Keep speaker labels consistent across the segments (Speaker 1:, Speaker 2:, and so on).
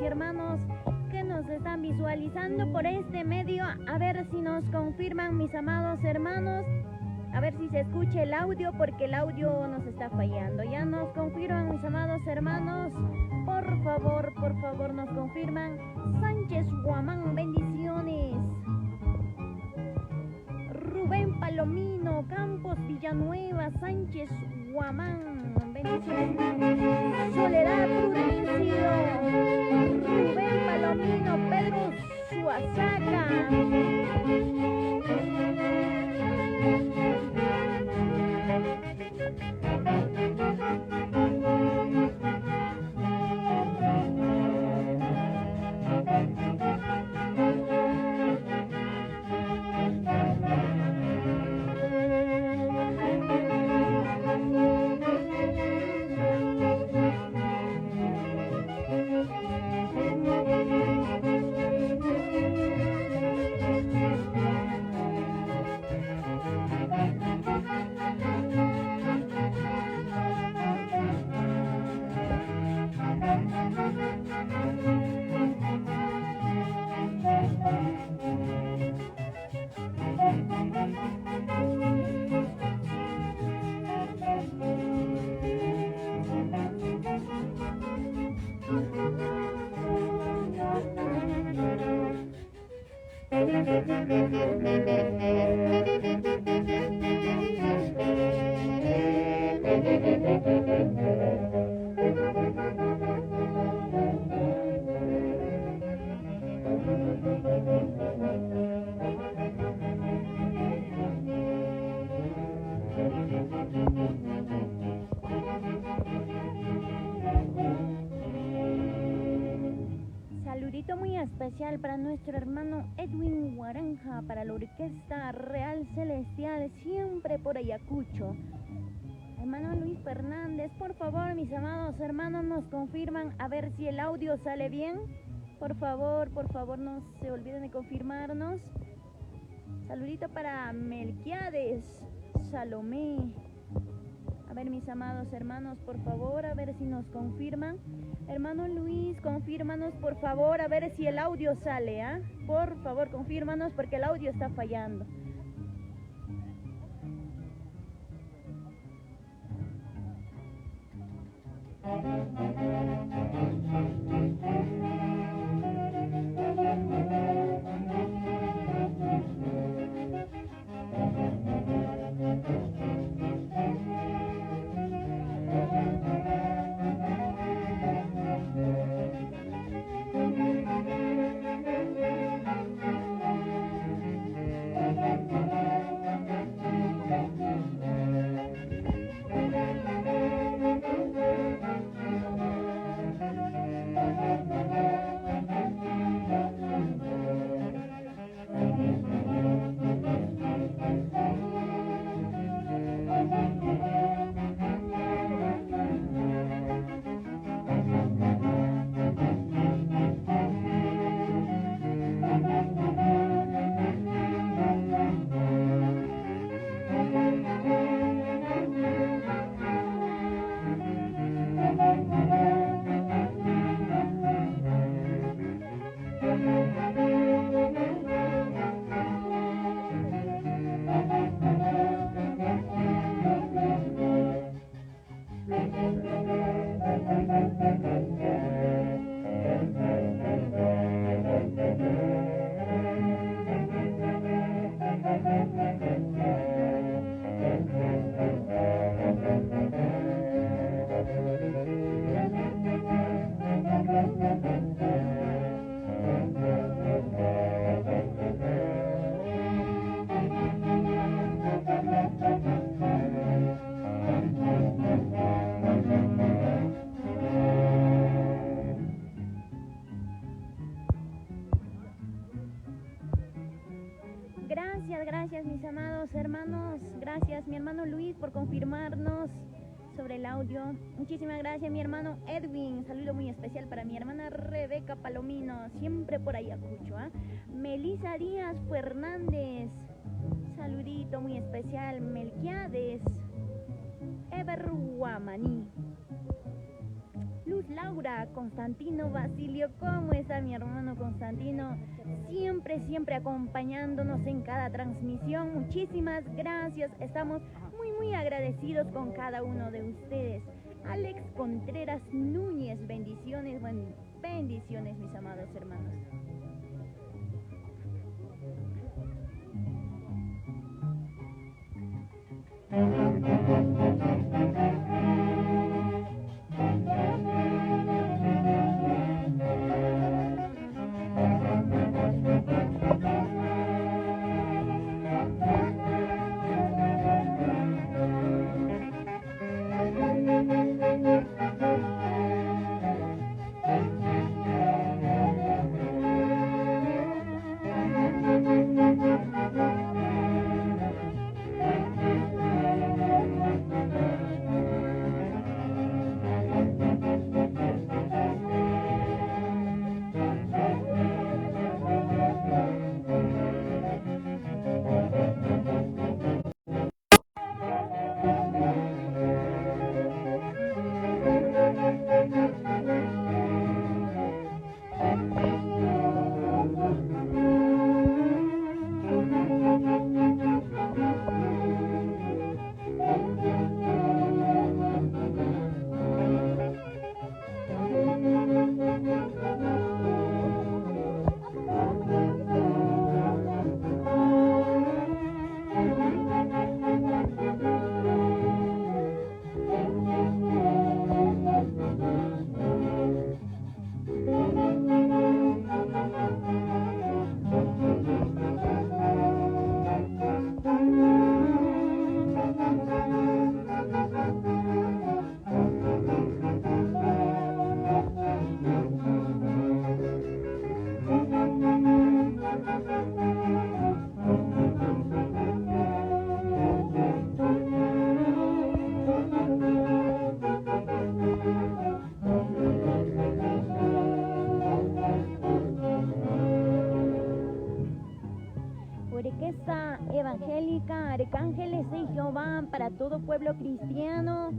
Speaker 1: y hermanos que nos están visualizando por este medio, a ver si nos confirman, mis amados hermanos, a ver si se escucha el audio, porque el audio nos está fallando. Ya nos confirman, mis amados hermanos, por favor nos confirman. Sánchez Guamán, bendiciones. Rubén Palomino, Campos Villanueva, Sánchez Guamán, bendiciones. Soledad Prudencio, Rubén Palomino, Pedro Suazaca. Saludito muy especial para nuestro hermano Edwin Guaranja, para la Orquesta Real Celestial, siempre por Ayacucho. Hermano Luis Fernández, por favor, mis amados hermanos, nos confirman, a ver si el audio sale bien. Por favor, no se olviden de confirmarnos. Saludito para Melquiades, Salomé. A ver, mis amados hermanos, por favor, a ver si nos confirman. Hermano Luis, confírmanos, por favor, a ver si el audio sale, ¿ah? Por favor, confírmanos, porque el audio está fallando. Gracias mis amados hermanos. Gracias mi hermano Luis por confirmarnos sobre el audio. Muchísimas gracias mi hermano Edwin. Saludo muy especial para mi hermana Rebeca Palomino, siempre por ahí acucho, ¿eh? Melisa Díaz Fernández, saludito muy especial. Melquiades Ever Guamaní, Luz Laura, Constantino Basilio. ¿Cómo está mi hermano Constantino? Siempre acompañándonos en cada transmisión. Muchísimas gracias. Estamos muy agradecidos con cada uno de ustedes. Alex Contreras Núñez, bendiciones, bendiciones mis amados hermanos. Orquesta Evangélica Arcángeles de Jehová para todo pueblo cristiano.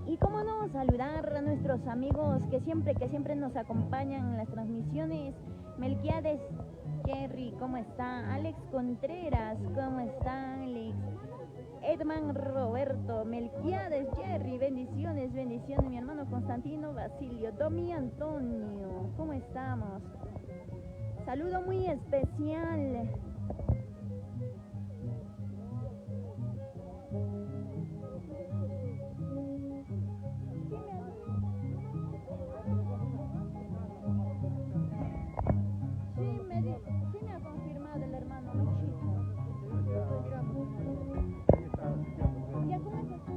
Speaker 1: Y cómo no, saludar a nuestros amigos que siempre nos acompañan en las transmisiones. Melquiades Jerry, ¿cómo está? Alex Contreras, ¿cómo está Alex? Edman Roberto, Melquiades Jerry, bendiciones, mi hermano Constantino Basilio, Domi Antonio, ¿cómo estamos? Saludo muy especial. Sí me ha confirmado el hermano Luchito. ¿Ya cómo es eso?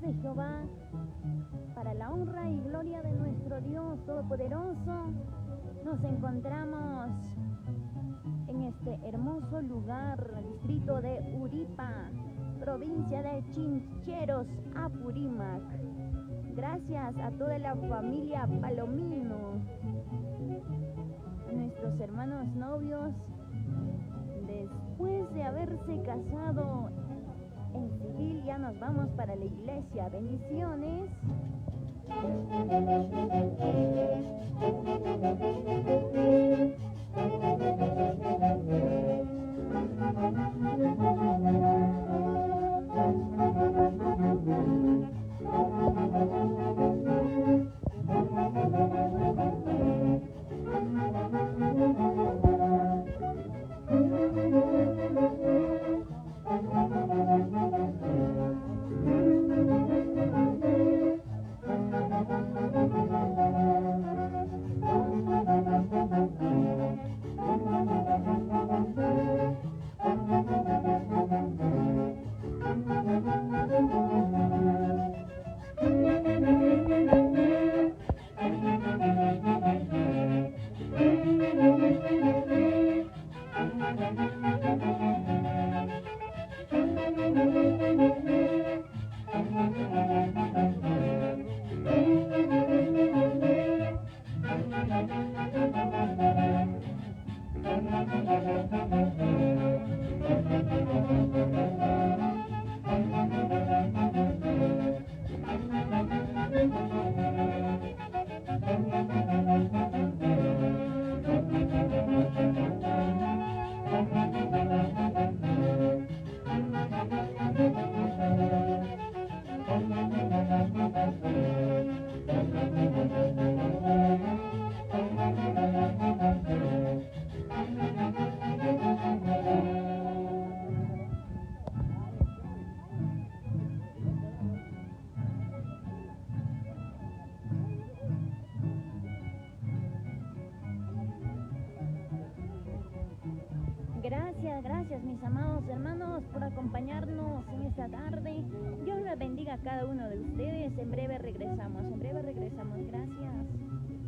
Speaker 1: de Jehová, para la honra y gloria de nuestro Dios Todopoderoso. Nos encontramos en este hermoso lugar, distrito de Uripa, provincia de Chincheros, Apurímac. Gracias a toda la familia Palomino, a nuestros hermanos novios, después de haberse casado en civil, ya nos vamos para la iglesia. Bendiciones. Gracias mis amados hermanos por acompañarnos en esta tarde. Dios les bendiga a cada uno de ustedes. En breve regresamos, gracias.